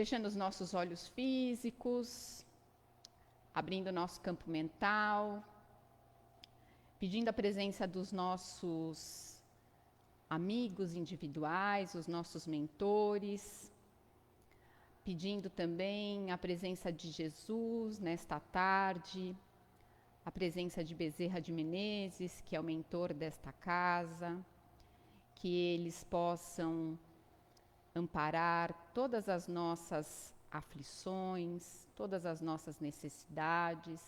fechando os nossos olhos físicos, abrindo o nosso campo mental, pedindo a presença dos nossos amigos individuais, os nossos mentores, pedindo também a presença de Jesus nesta tarde, a presença de Bezerra de Menezes, que é o mentor desta casa, que eles possam amparar todas as nossas aflições, todas as nossas necessidades,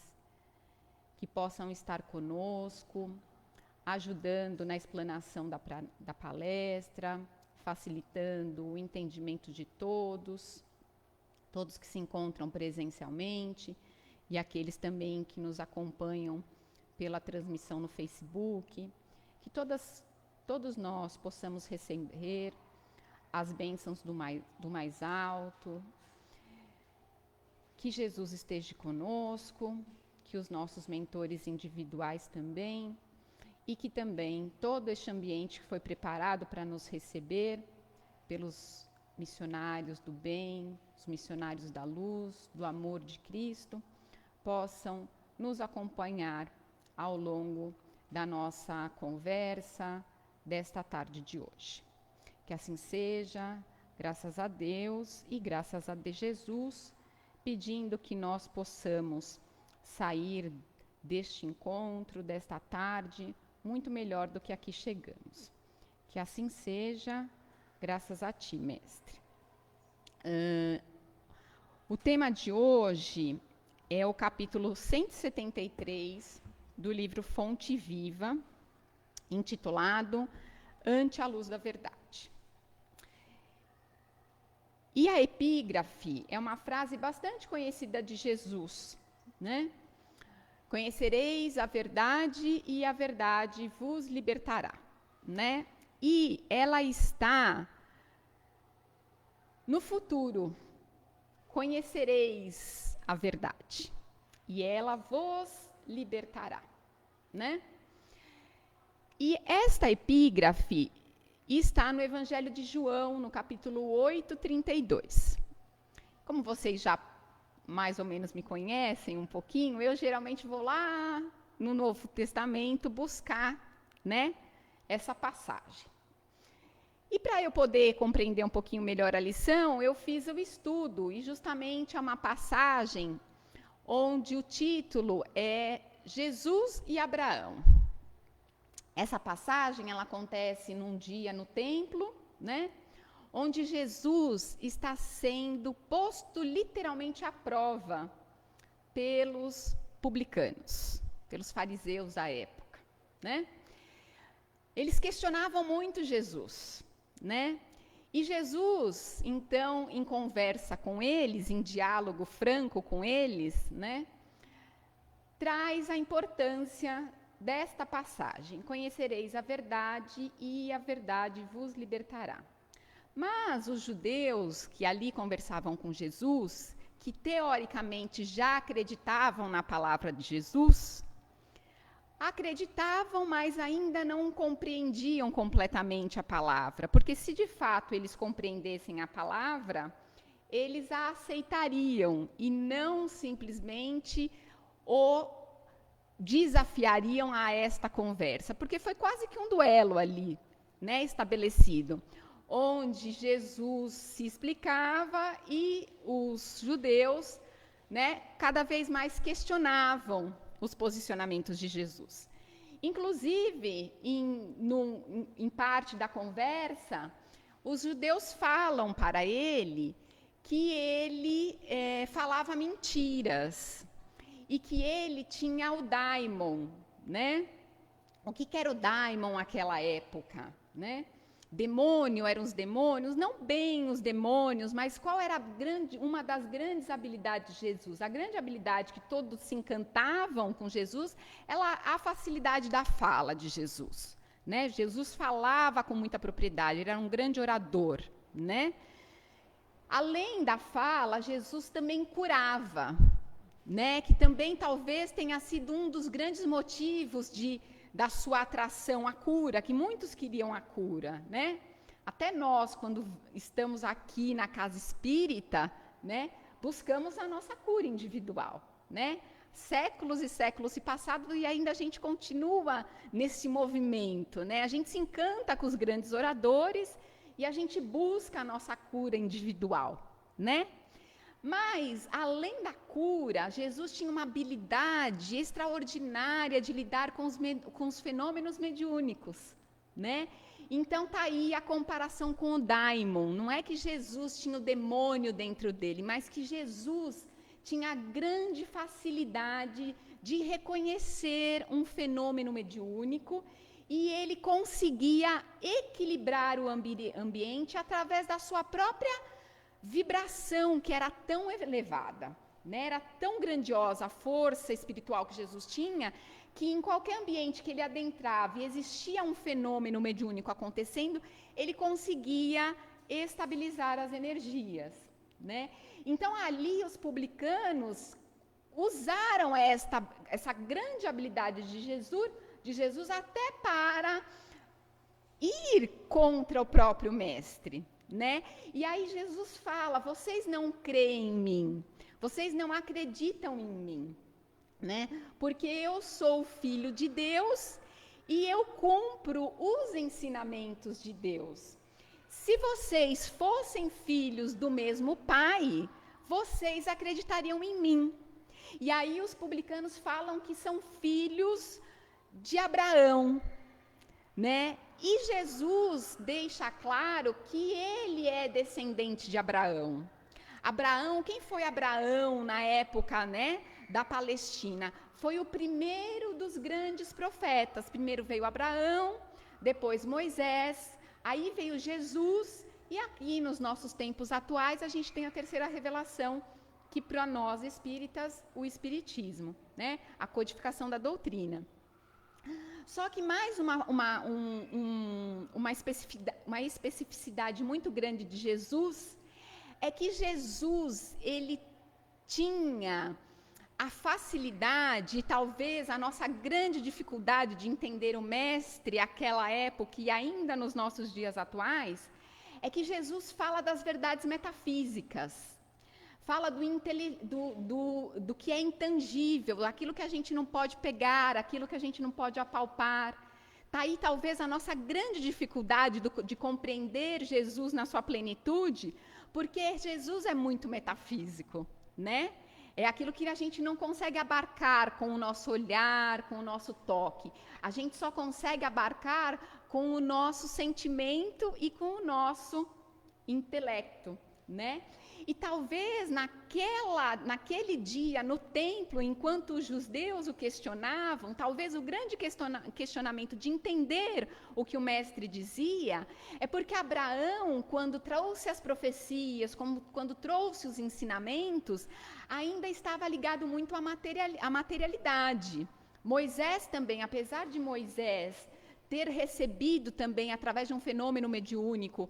que possam estar conosco, ajudando na explanação da palestra, facilitando o entendimento de todos que se encontram presencialmente e aqueles também que nos acompanham pela transmissão no Facebook, que todos nós possamos receber as bênçãos do mais alto, que Jesus esteja conosco, que os nossos mentores individuais também, e que também todo este ambiente que foi preparado para nos receber pelos missionários do bem, os missionários da luz, do amor de Cristo, possam nos acompanhar ao longo da nossa conversa desta tarde de hoje. Que assim seja, graças a Deus e graças a Jesus, pedindo que nós possamos sair deste encontro, desta tarde, muito melhor do que aqui chegamos. Que assim seja, graças a Ti, Mestre. O tema de hoje é o capítulo 173 do livro Fonte Viva, intitulado Ante a Luz da Verdade. E a epígrafe é uma frase bastante conhecida de Jesus, né? Conhecereis a verdade e a verdade vos libertará, né? E ela está no futuro. Conhecereis a verdade e ela vos libertará, né? E esta epígrafe está no Evangelho de João, no capítulo 8, 32. Como vocês já mais ou menos me conhecem um pouquinho, eu geralmente vou lá no Novo Testamento buscar, né, essa passagem. E para eu poder compreender um pouquinho melhor a lição, eu fiz o estudo, e justamente é uma passagem onde o título é Jesus e Abraão. Essa passagem, ela acontece num dia no templo, né, onde Jesus está sendo posto literalmente à prova pelos publicanos, pelos fariseus da época, né? Eles questionavam muito Jesus, né? E Jesus, então, em conversa com eles, em diálogo franco com eles, né, traz a importância desta passagem: conhecereis a verdade e a verdade vos libertará. Mas os judeus que ali conversavam com Jesus, que teoricamente já acreditavam na palavra de Jesus, acreditavam, mas ainda não compreendiam completamente a palavra, porque se de fato eles compreendessem a palavra, eles a aceitariam e não simplesmente o desafiariam a esta conversa, porque foi quase que um duelo ali, né, estabelecido, onde Jesus se explicava e os judeus, né, cada vez mais questionavam os posicionamentos de Jesus. Inclusive, em parte da conversa, os judeus falam para ele que ele falava mentiras e que ele tinha o daimon, né? O que era o daimon naquela época, né? Demônio eram os demônios, não bem os demônios, mas qual era uma das grandes habilidades de Jesus? A grande habilidade que todos se encantavam com Jesus, a facilidade da fala de Jesus, né? Jesus falava com muita propriedade, ele era um grande orador, né? Além da fala, Jesus também curava, né? Que também talvez tenha sido um dos grandes motivos da sua atração à cura, que muitos queriam a cura, né? Até nós, quando estamos aqui na casa espírita, né? Buscamos a nossa cura individual, né? Séculos e séculos se passaram e ainda a gente continua nesse movimento, né? A gente se encanta com os grandes oradores e a gente busca a nossa cura individual, né? Mas, além da cura, Jesus tinha uma habilidade extraordinária de lidar com os fenômenos mediúnicos, né? Então, tá aí a comparação com o daimon. Não é que Jesus tinha o demônio dentro dele, mas que Jesus tinha a grande facilidade de reconhecer um fenômeno mediúnico e ele conseguia equilibrar o ambiente através da sua própria vibração, que era tão elevada, né? Era tão grandiosa a força espiritual que Jesus tinha, que em qualquer ambiente que ele adentrava e existia um fenômeno mediúnico acontecendo, ele conseguia estabilizar as energias, né? Então, ali, os publicanos usaram essa grande habilidade de Jesus até para ir contra o próprio mestre, né? E aí Jesus fala: vocês não creem em mim, vocês não acreditam em mim, né? Porque eu sou filho de Deus e eu cumpro os ensinamentos de Deus. Se vocês fossem filhos do mesmo pai, vocês acreditariam em mim. E aí os publicanos falam que são filhos de Abraão, né? E Jesus deixa claro que ele é descendente de Abraão. Abraão, quem foi Abraão na época, né, da Palestina? Foi o primeiro dos grandes profetas. Primeiro veio Abraão, depois Moisés, aí veio Jesus, e aqui nos nossos tempos atuais a gente tem a terceira revelação, que para nós espíritas, o espiritismo, né, a codificação da doutrina. Só que mais uma especificidade muito grande de Jesus é que Jesus, ele tinha a facilidade, talvez a nossa grande dificuldade de entender o mestre àquela época e ainda nos nossos dias atuais, é que Jesus fala das verdades metafísicas. Fala do que é intangível, aquilo que a gente não pode pegar, aquilo que a gente não pode apalpar. Está aí talvez a nossa grande dificuldade de compreender Jesus na sua plenitude, porque Jesus é muito metafísico, né? É aquilo que a gente não consegue abarcar com o nosso olhar, com o nosso toque. A gente só consegue abarcar com o nosso sentimento e com o nosso intelecto, né? E talvez naquele dia, no templo, enquanto os judeus o questionavam, talvez o grande questionamento de entender o que o mestre dizia, é porque Abraão, quando trouxe as profecias, quando trouxe os ensinamentos, ainda estava ligado muito à materialidade. Moisés também, apesar de Moisés ter recebido também, através de um fenômeno mediúnico,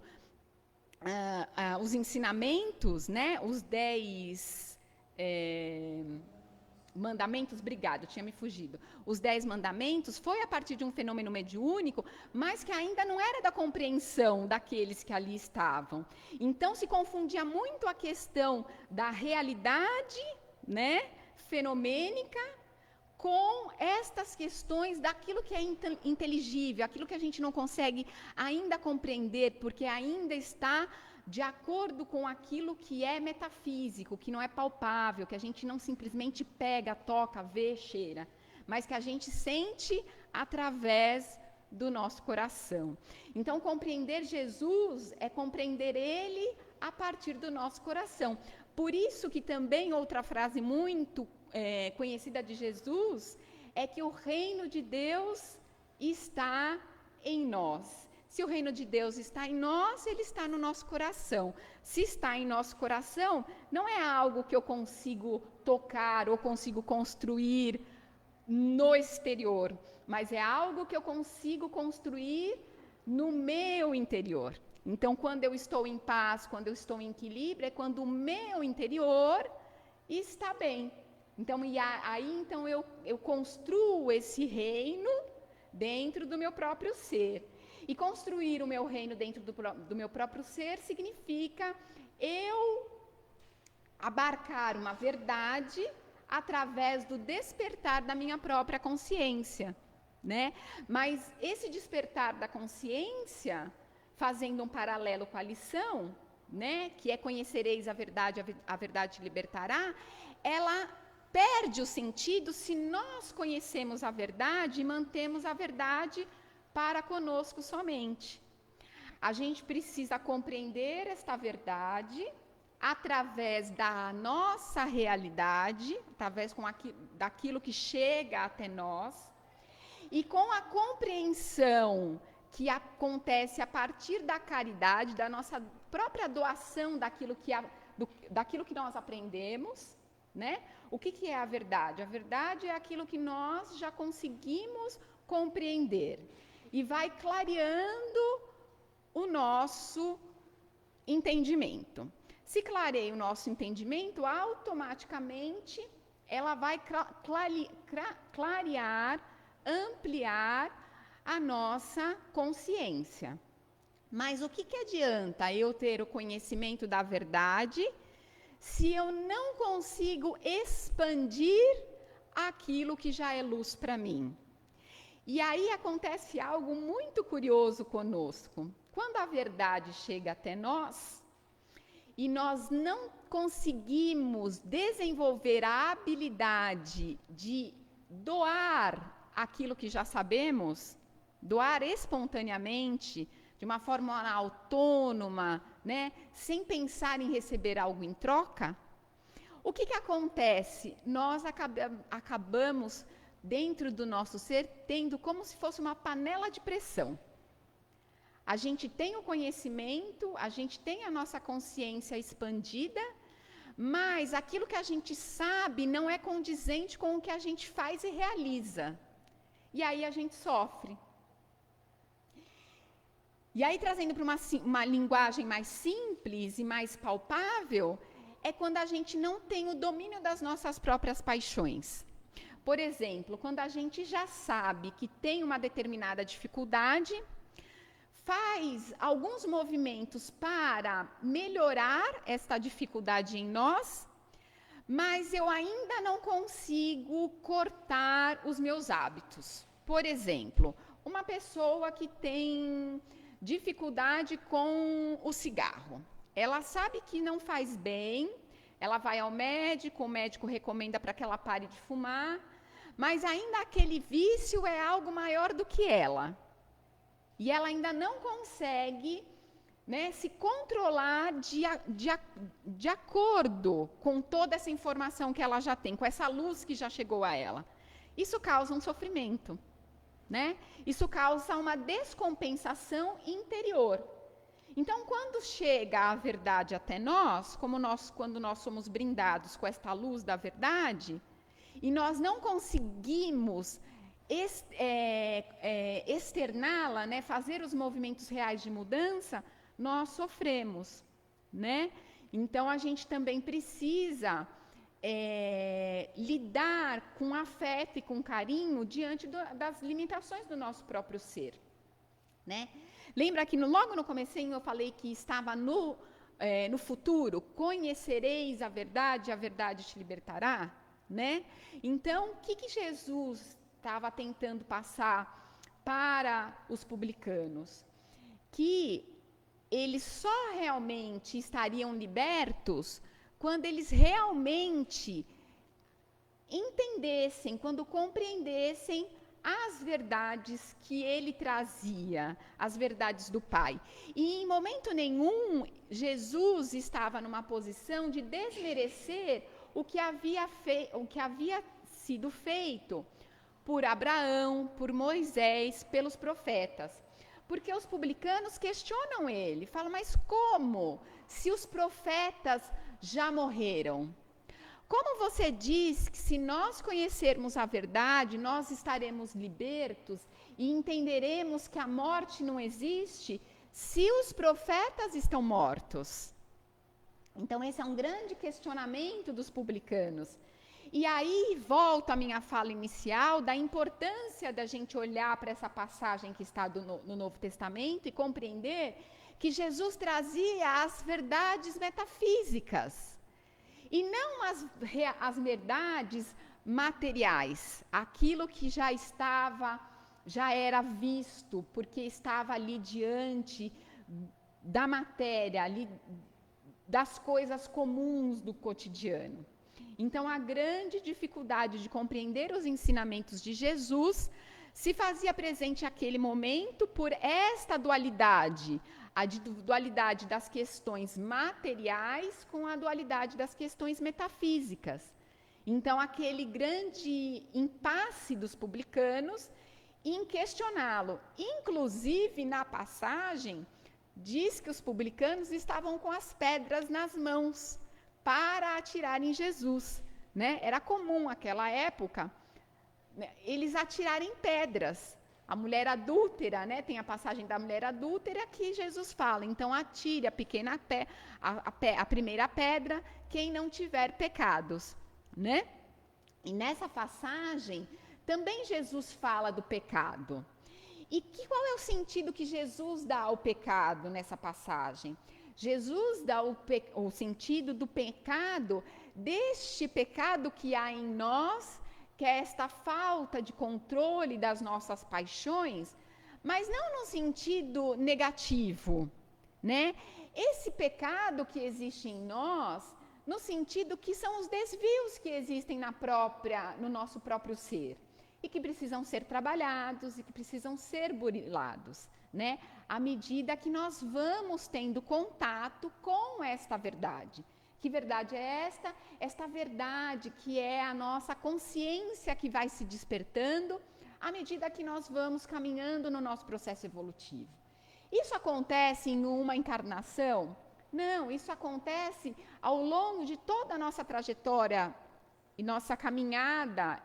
os ensinamentos, né, os 10 mandamentos, obrigado, tinha me fugido. Os 10 mandamentos foi a partir de um fenômeno mediúnico, mas que ainda não era da compreensão daqueles que ali estavam. Então se confundia muito a questão da realidade, né, fenomênica, com estas questões daquilo que é inteligível, aquilo que a gente não consegue ainda compreender, porque ainda está de acordo com aquilo que é metafísico, que não é palpável, que a gente não simplesmente pega, toca, vê, cheira, mas que a gente sente através do nosso coração. Então, compreender Jesus é compreender Ele a partir do nosso coração. Por isso que também outra frase muito conhecida de Jesus é que o reino de Deus está em nós. Se o reino de Deus está em nós, ele está no nosso coração. Se está em nosso coração, não é algo que eu consigo tocar ou consigo construir no exterior, mas é algo que eu consigo construir no meu interior. Então, quando eu estou em paz, quando eu estou em equilíbrio, é quando o meu interior está bem. Então, então eu construo esse reino dentro do meu próprio ser. E construir o meu reino dentro do meu próprio ser significa eu abarcar uma verdade através do despertar da minha própria consciência, né? Mas esse despertar da consciência, fazendo um paralelo com a lição, né, que é conhecereis a verdade te libertará, ela perde o sentido se nós conhecemos a verdade e mantemos a verdade para conosco somente. A gente precisa compreender esta verdade através da nossa realidade, através daquilo que chega até nós, e com a compreensão que acontece a partir da caridade, da nossa própria doação daquilo que nós aprendemos, né? O que é a verdade? A verdade é aquilo que nós já conseguimos compreender e vai clareando o nosso entendimento. Se clareia o nosso entendimento, automaticamente ela vai clarear, ampliar a nossa consciência. Mas o que adianta eu ter o conhecimento da verdade se eu não consigo expandir aquilo que já é luz para mim? E aí acontece algo muito curioso conosco. Quando a verdade chega até nós e nós não conseguimos desenvolver a habilidade de doar aquilo que já sabemos, doar espontaneamente, de uma forma autônoma, né, sem pensar em receber algo em troca, o que acontece? Nós acabamos, dentro do nosso ser, tendo como se fosse uma panela de pressão. A gente tem o conhecimento, a gente tem a nossa consciência expandida, mas aquilo que a gente sabe não é condizente com o que a gente faz e realiza. E aí a gente sofre. E aí, trazendo para uma linguagem mais simples e mais palpável, é quando a gente não tem o domínio das nossas próprias paixões. Por exemplo, quando a gente já sabe que tem uma determinada dificuldade, faz alguns movimentos para melhorar esta dificuldade em nós, mas eu ainda não consigo cortar os meus hábitos. Por exemplo, uma pessoa que tem dificuldade com o cigarro. Ela sabe que não faz bem, ela vai ao médico, o médico recomenda para que ela pare de fumar, mas ainda aquele vício é algo maior do que ela. E ela ainda não consegue, né, se controlar de acordo com toda essa informação que ela já tem, com essa luz que já chegou a ela. Isso causa um sofrimento, né? Isso causa uma descompensação interior. Então, quando chega a verdade até nós, quando nós somos brindados com esta luz da verdade, e nós não conseguimos externá-la, né, fazer os movimentos reais de mudança, nós sofremos, né? Então, a gente também precisa lidar com afeto e com carinho diante das limitações do nosso próprio ser, né? Lembra que logo no comecinho eu falei que estava no futuro, conhecereis a verdade te libertará, né? Então, o que Jesus estava tentando passar para os publicanos? Que eles só realmente estariam libertos quando eles realmente entendessem, quando compreendessem as verdades que ele trazia, as verdades do Pai. E em momento nenhum, Jesus estava numa posição de desmerecer o que havia sido feito por Abraão, por Moisés, pelos profetas. Porque os publicanos questionam ele, falam, mas como? Se os profetas já morreram. Como você diz que se nós conhecermos a verdade, nós estaremos libertos e entenderemos que a morte não existe, se os profetas estão mortos? Então, esse é um grande questionamento dos publicanos. E aí volta a minha fala inicial da importância da gente olhar para essa passagem que está no Novo Testamento e compreender que Jesus trazia as verdades metafísicas. E não as verdades materiais, aquilo que já era visto, porque estava ali diante da matéria, ali das coisas comuns do cotidiano. Então, a grande dificuldade de compreender os ensinamentos de Jesus se fazia presente naquele momento por esta dualidade, a dualidade das questões materiais com a dualidade das questões metafísicas. Então, aquele grande impasse dos publicanos em questioná-lo. Inclusive, na passagem, diz que os publicanos estavam com as pedras nas mãos para atirar em Jesus, né? Era comum naquela época, né, eles atirarem pedras. A mulher adúltera, né? Tem a passagem da mulher adúltera que Jesus fala. Então, atire a primeira pedra quem não tiver pecados, né? E nessa passagem também Jesus fala do pecado. E qual é o sentido que Jesus dá ao pecado nessa passagem? Jesus dá o sentido do pecado, deste pecado que há em nós, que é esta falta de controle das nossas paixões, mas não no sentido negativo, né? Esse pecado que existe em nós, no sentido que são os desvios que existem no nosso próprio ser, e que precisam ser trabalhados e que precisam ser burilados, né? À medida que nós vamos tendo contato com esta verdade. Que verdade é esta? Esta verdade que é a nossa consciência que vai se despertando à medida que nós vamos caminhando no nosso processo evolutivo. Isso acontece em uma encarnação? Não, isso acontece ao longo de toda a nossa trajetória e nossa caminhada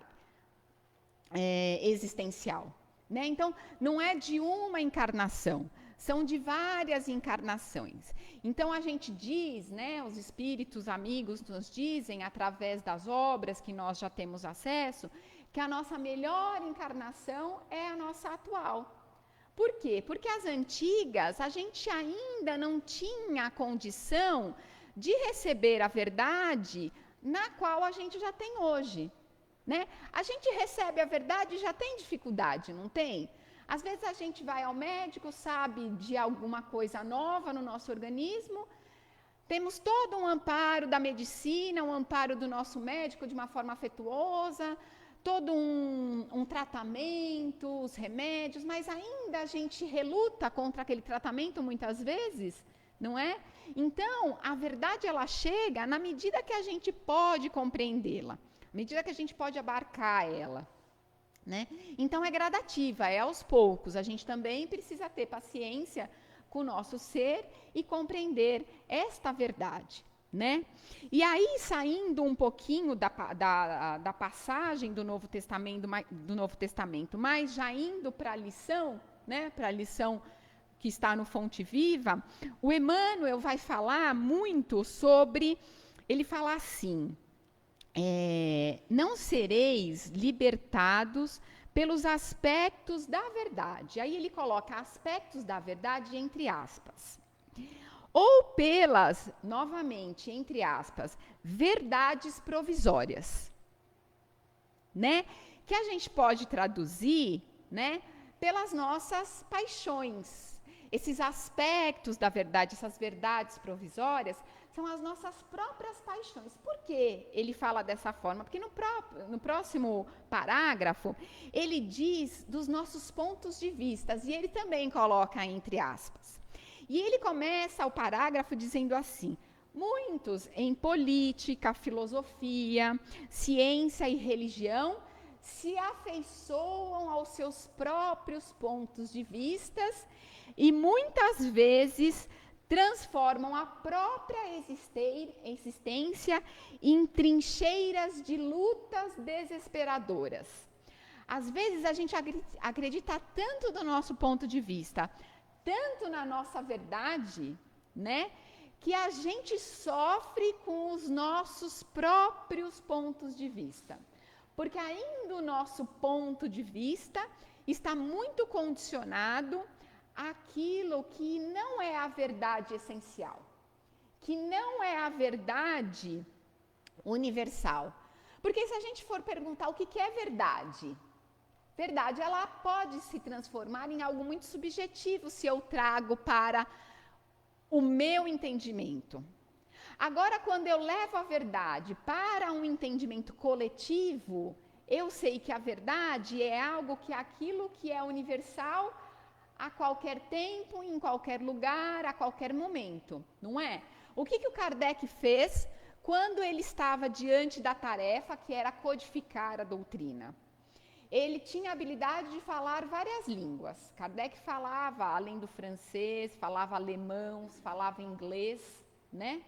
existencial, né? Então, não é de uma encarnação, são de várias encarnações. Então, a gente diz, né, os espíritos amigos nos dizem, através das obras que nós já temos acesso, que a nossa melhor encarnação é a nossa atual. Por quê? Porque as antigas, a gente ainda não tinha a condição de receber a verdade na qual a gente já tem hoje, né? A gente recebe a verdade e já tem dificuldade, não tem? Às vezes a gente vai ao médico, sabe de alguma coisa nova no nosso organismo, temos todo um amparo da medicina, um amparo do nosso médico de uma forma afetuosa, todo um tratamento, os remédios, mas ainda a gente reluta contra aquele tratamento muitas vezes, não é? Então, a verdade ela chega na medida que a gente pode compreendê-la, à medida que a gente pode abarcar ela, né? Então, é gradativa, é aos poucos. A gente também precisa ter paciência com o nosso ser e compreender esta verdade, né? E aí, saindo um pouquinho da passagem do Novo Testamento, mas já indo para a lição, né? Para a lição que está no Fonte Viva, o Emmanuel vai falar muito sobre, ele fala assim, não sereis libertados pelos aspectos da verdade. Aí ele coloca aspectos da verdade entre aspas. Ou pelas, novamente, entre aspas, verdades provisórias, né? Que a gente pode traduzir, né? Pelas nossas paixões. Esses aspectos da verdade, essas verdades provisórias, são as nossas próprias paixões. Por que ele fala dessa forma? Porque no próximo parágrafo, ele diz dos nossos pontos de vista, e ele também coloca entre aspas. E ele começa o parágrafo dizendo assim: muitos em política, filosofia, ciência e religião se afeiçoam aos seus próprios pontos de vistas e muitas vezes transformam a própria existência em trincheiras de lutas desesperadoras. Às vezes a gente acredita tanto do nosso ponto de vista, tanto na nossa verdade, né, que a gente sofre com os nossos próprios pontos de vista. Porque ainda o nosso ponto de vista está muito condicionado àquilo que não é a verdade essencial, que não é a verdade universal. Porque se a gente for perguntar o que é verdade, verdade ela pode se transformar em algo muito subjetivo se eu trago para o meu entendimento. Agora, quando eu levo a verdade para um entendimento coletivo, eu sei que a verdade é algo que é aquilo que é universal a qualquer tempo, em qualquer lugar, a qualquer momento, não é? O que o Kardec fez quando ele estava diante da tarefa que era codificar a doutrina? Ele tinha a habilidade de falar várias línguas. Kardec falava, além do francês, falava alemão, falava inglês, né?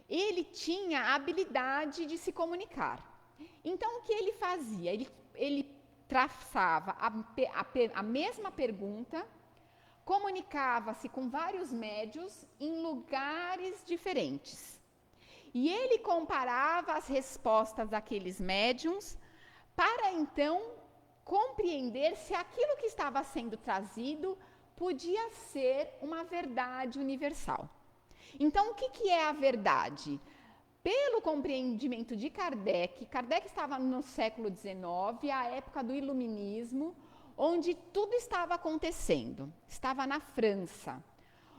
Ele tinha a habilidade de se comunicar. Então, o que ele fazia? Ele traçava a mesma pergunta, comunicava-se com vários médios em lugares diferentes. E ele comparava as respostas daqueles médiums para, então, compreender se aquilo que estava sendo trazido podia ser uma verdade universal. Então, o que é a verdade? Pelo compreendimento de Kardec, Kardec estava no século XIX, a época do Iluminismo, onde tudo estava acontecendo. Estava na França,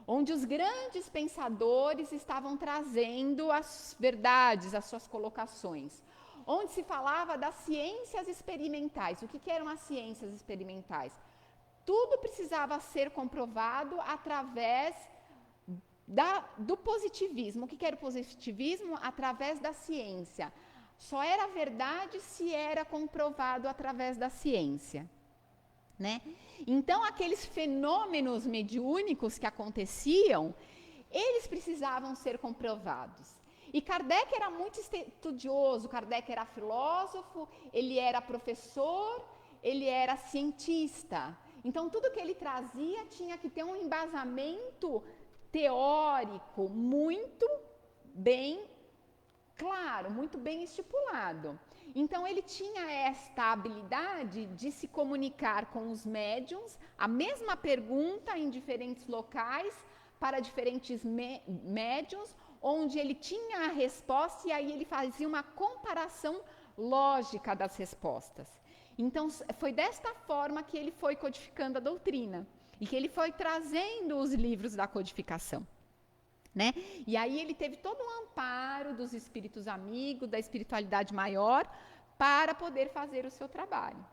onde os grandes pensadores estavam trazendo as verdades, as suas colocações. Onde se falava das ciências experimentais. O que eram as ciências experimentais? Tudo precisava ser comprovado através do positivismo. O que era o positivismo? Através da ciência. Só era verdade se era comprovado através da ciência, né? Então, aqueles fenômenos mediúnicos que aconteciam, eles precisavam ser comprovados. E Kardec era muito estudioso, Kardec era filósofo, ele era professor, ele era cientista. Então, tudo que ele trazia tinha que ter um embasamento teórico muito bem claro, muito bem estipulado. Então, ele tinha esta habilidade de se comunicar com os médiuns, a mesma pergunta em diferentes locais, para diferentes médiuns, onde ele tinha a resposta e aí ele fazia uma comparação lógica das respostas. Então, foi desta forma que ele foi codificando a doutrina e que ele foi trazendo os livros da codificação, né? E aí ele teve todo um amparo dos espíritos amigos, da espiritualidade maior, para poder fazer o seu trabalho.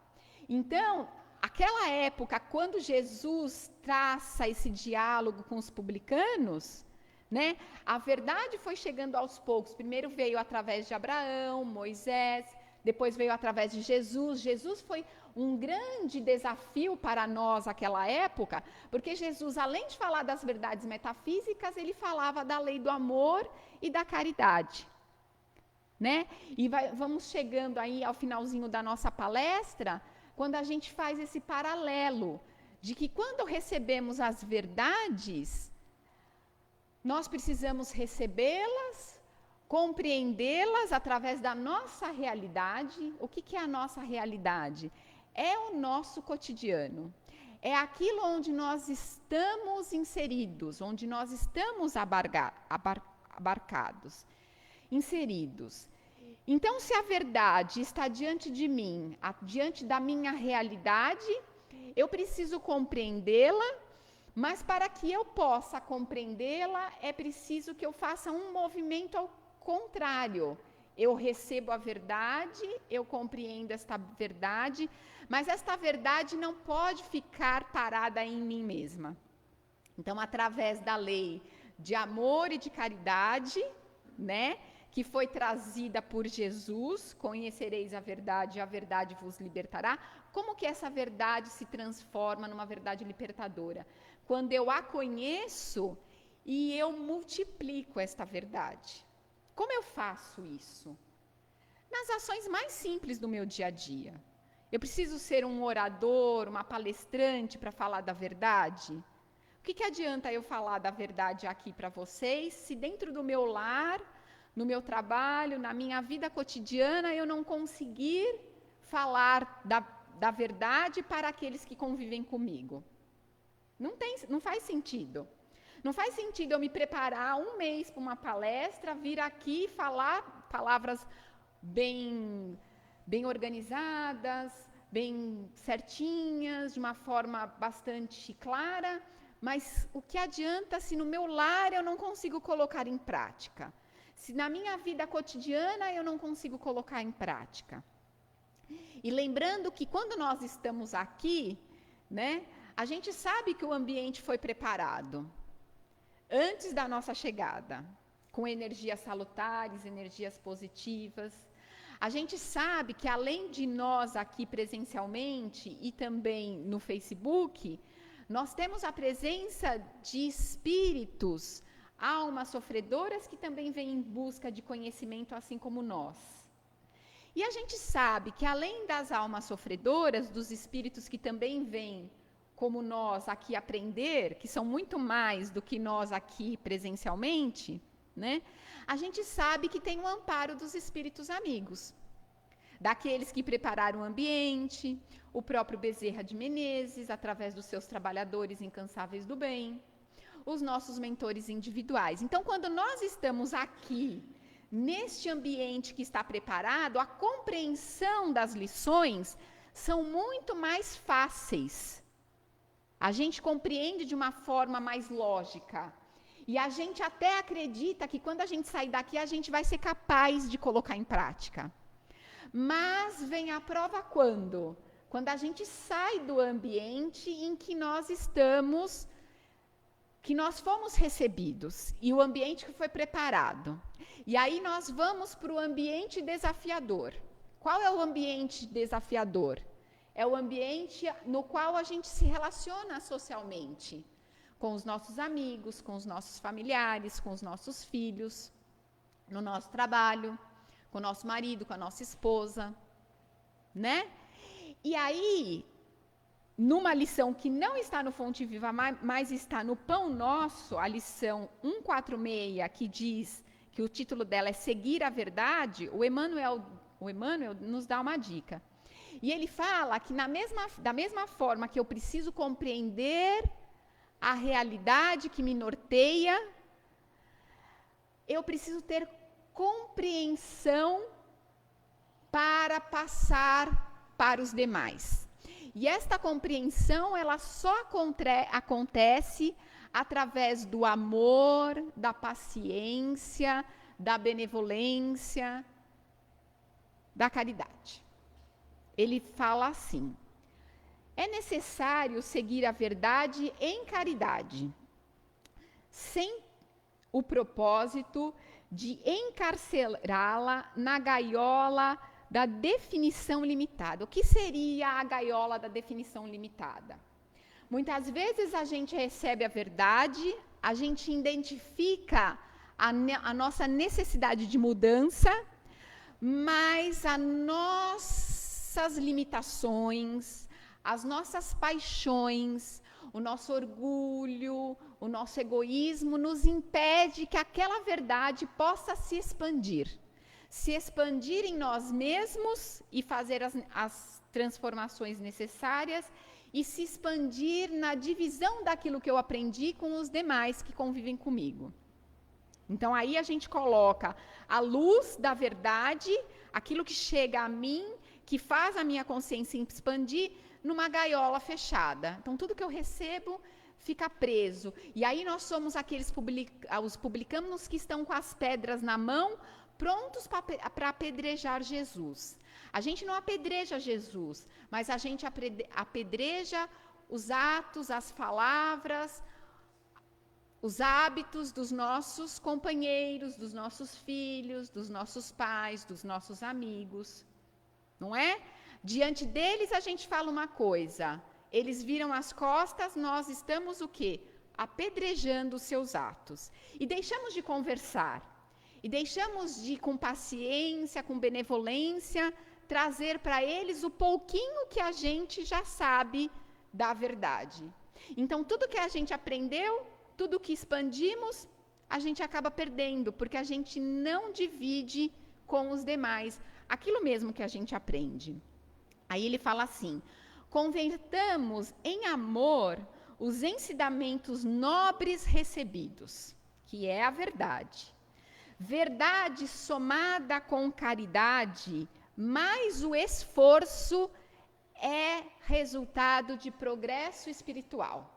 Então, aquela época, quando Jesus traça esse diálogo com os publicanos, né, a verdade foi chegando aos poucos. Primeiro veio através de Abraão, Moisés, depois veio através de Jesus. Jesus foi um grande desafio para nós naquela época, porque Jesus, além de falar das verdades metafísicas, ele falava da lei do amor e da caridade, né? E vamos chegando aí ao finalzinho da nossa palestra, quando a gente faz esse paralelo de que quando recebemos as verdades, nós precisamos recebê-las, compreendê-las através da nossa realidade. O que é a nossa realidade? É o nosso cotidiano. É aquilo onde nós estamos inseridos, onde nós estamos abarcados, inseridos. Então, se a verdade está diante de mim, diante da minha realidade, eu preciso compreendê-la. Mas para que eu possa compreendê-la, é preciso que eu faça um movimento ao contrário. Eu recebo a verdade, eu compreendo esta verdade, mas esta verdade não pode ficar parada em mim mesma. Então, através da lei de amor e de caridade, né, que foi trazida por Jesus, conhecereis a verdade e a verdade vos libertará. Como que essa verdade se transforma numa verdade libertadora? Quando eu a conheço e eu multiplico esta verdade. Como eu faço isso? Nas ações mais simples do meu dia a dia. Eu preciso ser um orador, uma palestrante para falar da verdade? O que adianta eu falar da verdade aqui para vocês, se dentro do meu lar, no meu trabalho, na minha vida cotidiana, eu não conseguir falar da verdade para aqueles que convivem comigo? Não faz sentido. Não faz sentido eu me preparar um mês para uma palestra, vir aqui falar palavras bem organizadas, bem certinhas, de uma forma bastante clara, mas o que adianta se no meu lar eu não consigo colocar em prática? Se na minha vida cotidiana eu não consigo colocar em prática? E lembrando que quando nós estamos aqui, né, a gente sabe que o ambiente foi preparado antes da nossa chegada, com energias salutares, energias positivas. A gente sabe que além de nós aqui presencialmente e também no Facebook, nós temos a presença de espíritos, almas sofredoras que também vêm em busca de conhecimento assim como nós. E a gente sabe que além das almas sofredoras, dos espíritos que também vêm como nós aqui aprender, que são muito mais do que nós aqui presencialmente, né? A gente sabe que tem o amparo dos espíritos amigos, daqueles que prepararam o ambiente, o próprio Bezerra de Menezes, através dos seus trabalhadores incansáveis do bem, os nossos mentores individuais. Então, quando nós estamos aqui, neste ambiente que está preparado, a compreensão das lições são muito mais fáceis. A gente compreende de uma forma mais lógica. E a gente até acredita que quando a gente sair daqui, a gente vai ser capaz de colocar em prática. Mas vem a prova quando? Quando a gente sai do ambiente em que nós estamos, que nós fomos recebidos, e o ambiente que foi preparado. E aí nós vamos para o ambiente desafiador. Qual é o ambiente desafiador? É o ambiente no qual a gente se relaciona socialmente, com os nossos amigos, com os nossos familiares, com os nossos filhos, no nosso trabalho, com o nosso marido, com a nossa esposa, né? E aí, numa lição que não está no Fonte Viva, mas está no Pão Nosso, a lição 146, que diz que o título dela é Seguir a Verdade, o Emmanuel nos dá uma dica. E ele fala que da mesma forma que eu preciso compreender a realidade que me norteia, eu preciso ter compreensão para passar para os demais. E esta compreensão, ela só acontece através do amor, da paciência, da benevolência, da caridade. Ele fala assim: é necessário seguir a verdade em caridade, sem o propósito de encarcerá-la na gaiola da definição limitada. O que seria a gaiola da definição limitada? Muitas vezes a gente recebe a verdade, a gente identifica a nossa necessidade de mudança, mas as nossas limitações, as nossas paixões, o nosso orgulho, o nosso egoísmo nos impede que aquela verdade possa se expandir em nós mesmos e fazer as transformações necessárias e se expandir na divisão daquilo que eu aprendi com os demais que convivem comigo. Então aí a gente coloca a luz da verdade, aquilo que chega a mim, que faz a minha consciência expandir, numa gaiola fechada. Então tudo que eu recebo fica preso. E aí nós somos aqueles os publicanos que estão com as pedras na mão, prontos para apedrejar Jesus. A gente não apedreja Jesus, mas a gente apedreja os atos, as palavras, os hábitos dos nossos companheiros, dos nossos filhos, dos nossos pais, dos nossos amigos. Não é? Diante deles a gente fala uma coisa, eles viram as costas, nós estamos o quê? Apedrejando os seus atos. E deixamos de conversar. E deixamos de, com paciência, com benevolência, trazer para eles o pouquinho que a gente já sabe da verdade. Então, tudo que a gente aprendeu, tudo que expandimos, a gente acaba perdendo, porque a gente não divide com os demais aquilo mesmo que a gente aprende. Aí ele fala assim: convertamos em amor os ensinamentos nobres recebidos, que é a verdade. Verdade somada com caridade, mais o esforço é resultado de progresso espiritual.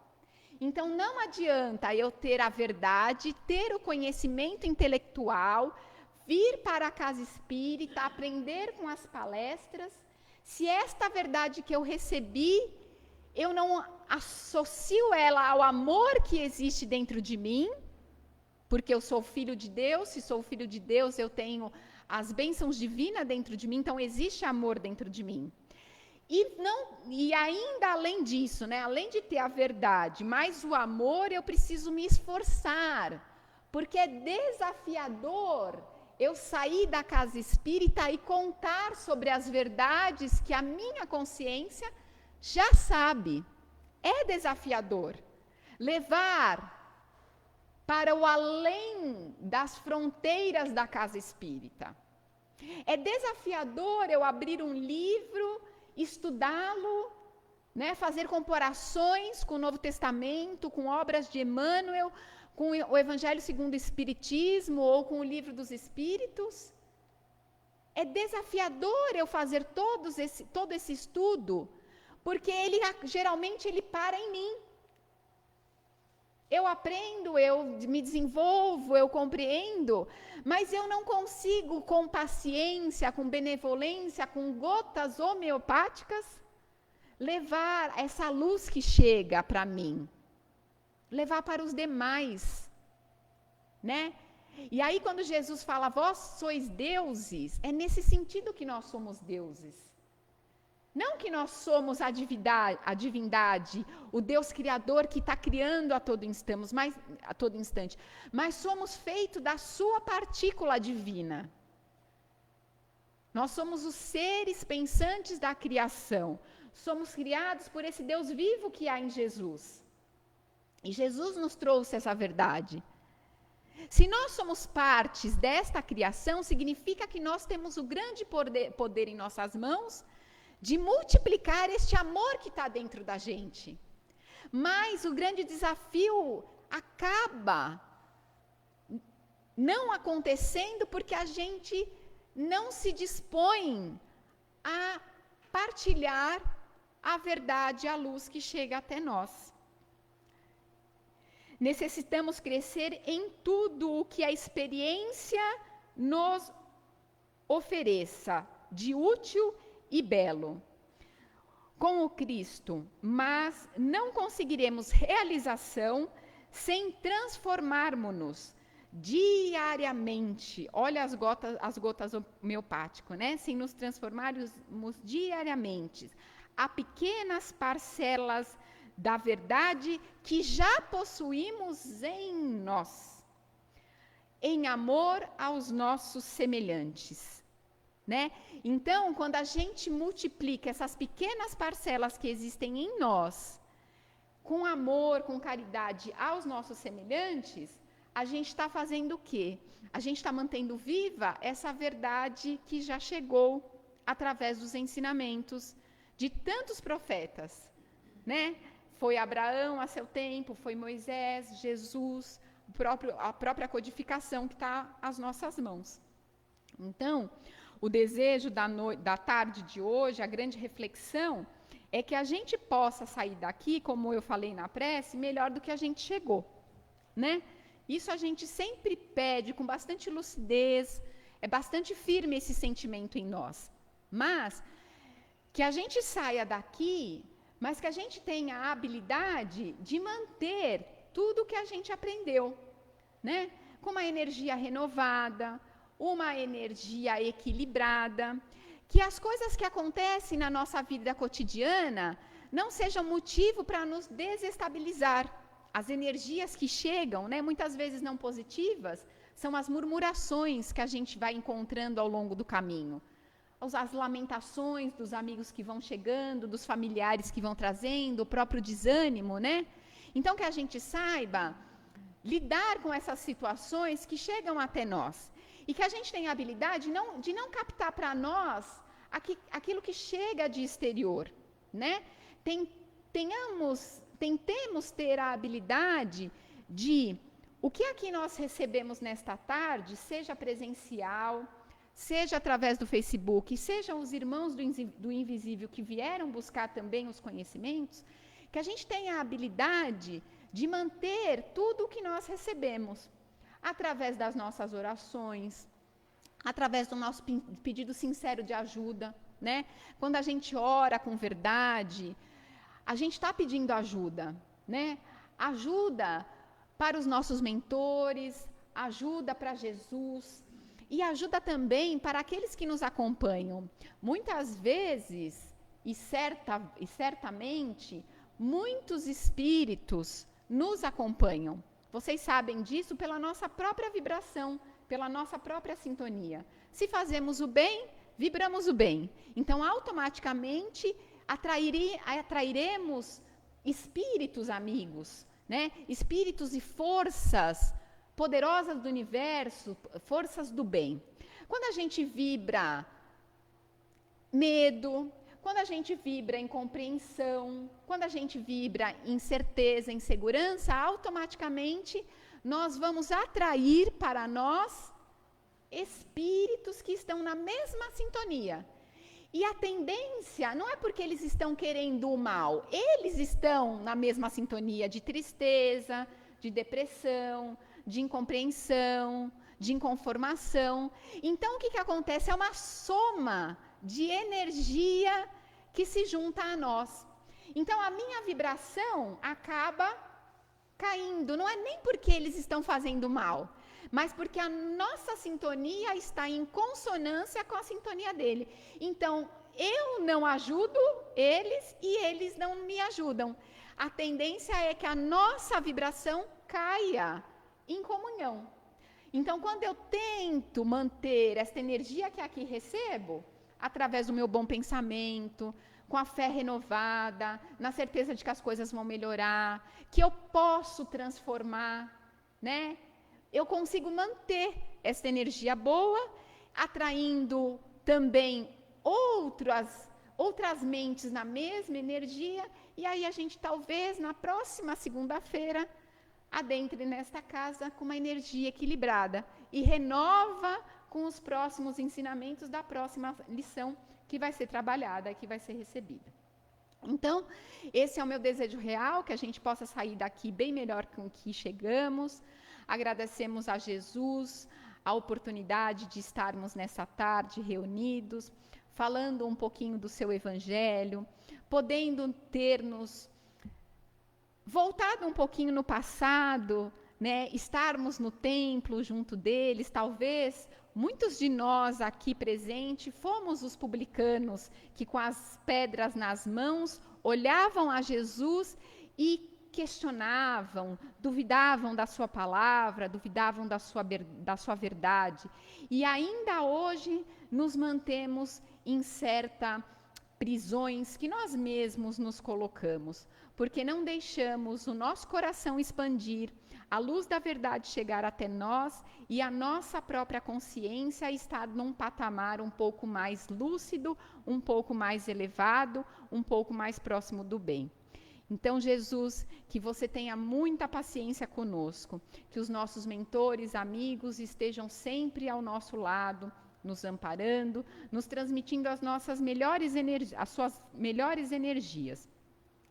Então, não adianta eu ter a verdade, ter o conhecimento intelectual, vir para a casa espírita, aprender com as palestras, se esta verdade que eu recebi, eu não associo ela ao amor que existe dentro de mim, porque eu sou filho de Deus, se sou filho de Deus, eu tenho as bênçãos divinas dentro de mim, então existe amor dentro de mim. E ainda além disso, né, além de ter a verdade, mais o amor, eu preciso me esforçar, porque é desafiador eu sair da casa espírita e contar sobre as verdades que a minha consciência já sabe. É desafiador levar para o além das fronteiras da casa espírita. É desafiador eu abrir um livro, estudá-lo, né, fazer comparações com o Novo Testamento, com obras de Emmanuel, com o Evangelho segundo o Espiritismo ou com o Livro dos Espíritos. É desafiador eu fazer todo esse estudo, porque geralmente ele para em mim. Eu aprendo, eu me desenvolvo, eu compreendo, mas eu não consigo, com paciência, com benevolência, com gotas homeopáticas, levar essa luz que chega para mim, levar para os demais, né? E aí, quando Jesus fala, vós sois deuses, é nesse sentido que nós somos deuses. Não que nós somos a divindade, o Deus Criador que está criando a todo instante, mas somos feitos da sua partícula divina. Nós somos os seres pensantes da criação. Somos criados por esse Deus vivo que há em Jesus. E Jesus nos trouxe essa verdade. Se nós somos partes desta criação, significa que nós temos o grande poder em nossas mãos de multiplicar este amor que está dentro da gente. Mas o grande desafio acaba não acontecendo porque a gente não se dispõe a partilhar a verdade, a luz que chega até nós. Necessitamos crescer em tudo o que a experiência nos ofereça de útil e belo com o Cristo, mas não conseguiremos realização sem transformarmos-nos diariamente. Olha as gotas homeopáticas, né? Sem nos transformarmos diariamente a pequenas parcelas da verdade que já possuímos em nós, em amor aos nossos semelhantes. Né? Então, quando a gente multiplica essas pequenas parcelas que existem em nós, com amor, com caridade aos nossos semelhantes, a gente está fazendo o quê? A gente está mantendo viva essa verdade que já chegou através dos ensinamentos de tantos profetas. Né? Foi Abraão a seu tempo, foi Moisés, Jesus, a própria codificação que está às nossas mãos. Então, o desejo da tarde de hoje, a grande reflexão, é que a gente possa sair daqui, como eu falei na prece, melhor do que a gente chegou, né? Isso a gente sempre pede com bastante lucidez, é bastante firme esse sentimento em nós. Mas que a gente saia daqui, mas que a gente tenha a habilidade de manter tudo o que a gente aprendeu, né? Com uma energia renovada, uma energia equilibrada, que as coisas que acontecem na nossa vida cotidiana não sejam motivo para nos desestabilizar. As energias que chegam, né, muitas vezes não positivas, são as murmurações que a gente vai encontrando ao longo do caminho. As lamentações dos amigos que vão chegando, dos familiares que vão trazendo, o próprio desânimo, né? Então, que a gente saiba lidar com essas situações que chegam até nós. E que a gente tenha a habilidade de não captar para nós aquilo que chega de exterior, né? Tentemos ter a habilidade de o que aqui nós recebemos nesta tarde, seja presencial, seja através do Facebook, sejam os irmãos do Invisível que vieram buscar também os conhecimentos, que a gente tenha a habilidade de manter tudo o que nós recebemos, através das nossas orações, através do nosso pedido sincero de ajuda, né? Quando a gente ora com verdade, a gente está pedindo ajuda, né? Ajuda para os nossos mentores, ajuda para Jesus e ajuda também para aqueles que nos acompanham. Muitas vezes, e certamente, muitos espíritos nos acompanham. Vocês sabem disso pela nossa própria vibração, pela nossa própria sintonia. Se fazemos o bem, vibramos o bem. Então, automaticamente, atrairemos espíritos amigos, né? Espíritos e forças poderosas do universo, forças do bem. Quando a gente vibra medo, quando a gente vibra incompreensão, quando a gente vibra incerteza, insegurança, automaticamente nós vamos atrair para nós espíritos que estão na mesma sintonia. E a tendência não é porque eles estão querendo o mal, eles estão na mesma sintonia de tristeza, de depressão, de incompreensão, de inconformação. Então, o que acontece? É uma soma de energia que se junta a nós. Então, a minha vibração acaba caindo. Não é nem porque eles estão fazendo mal, mas porque a nossa sintonia está em consonância com a sintonia dele. Então, eu não ajudo eles e eles não me ajudam. A tendência é que a nossa vibração caia em comunhão. Então, quando eu tento manter essa energia que aqui recebo, através do meu bom pensamento, com a fé renovada, na certeza de que as coisas vão melhorar, que eu posso transformar, né? Eu consigo manter essa energia boa, atraindo também outras mentes na mesma energia, e aí a gente talvez na próxima segunda-feira adentre nesta casa com uma energia equilibrada e renova com os próximos ensinamentos da próxima lição que vai ser trabalhada, que vai ser recebida. Então, esse é o meu desejo real, que a gente possa sair daqui bem melhor com o que chegamos. Agradecemos a Jesus a oportunidade de estarmos nessa tarde reunidos, falando um pouquinho do seu evangelho, podendo ter-nos voltado um pouquinho no passado, né, estarmos no templo junto deles. Talvez muitos de nós aqui presentes fomos os publicanos que com as pedras nas mãos olhavam a Jesus e questionavam, duvidavam da sua palavra, duvidavam da sua verdade. E ainda hoje nos mantemos em certas prisões que nós mesmos nos colocamos, porque não deixamos o nosso coração expandir, a luz da verdade chegar até nós e a nossa própria consciência estar num patamar um pouco mais lúcido, um pouco mais elevado, um pouco mais próximo do bem. Então, Jesus, que você tenha muita paciência conosco, que os nossos mentores, amigos estejam sempre ao nosso lado, nos amparando, nos transmitindo as suas melhores energias.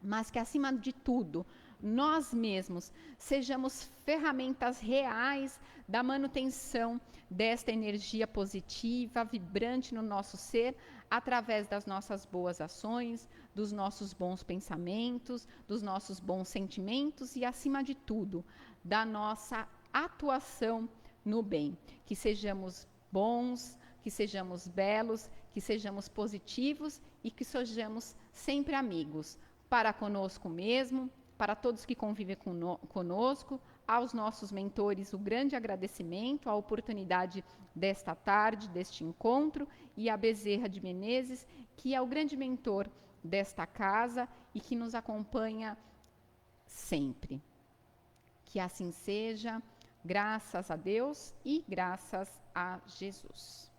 Mas que, acima de tudo, nós mesmos sejamos ferramentas reais da manutenção desta energia positiva, vibrante no nosso ser, através das nossas boas ações, dos nossos bons pensamentos, dos nossos bons sentimentos e, acima de tudo, da nossa atuação no bem. Que sejamos bons, que sejamos belos, que sejamos positivos e que sejamos sempre amigos, para conosco mesmo, para todos que convivem conosco, aos nossos mentores o grande agradecimento, a oportunidade desta tarde, deste encontro, e a Bezerra de Menezes, que é o grande mentor desta casa e que nos acompanha sempre. Que assim seja, graças a Deus e graças a Jesus.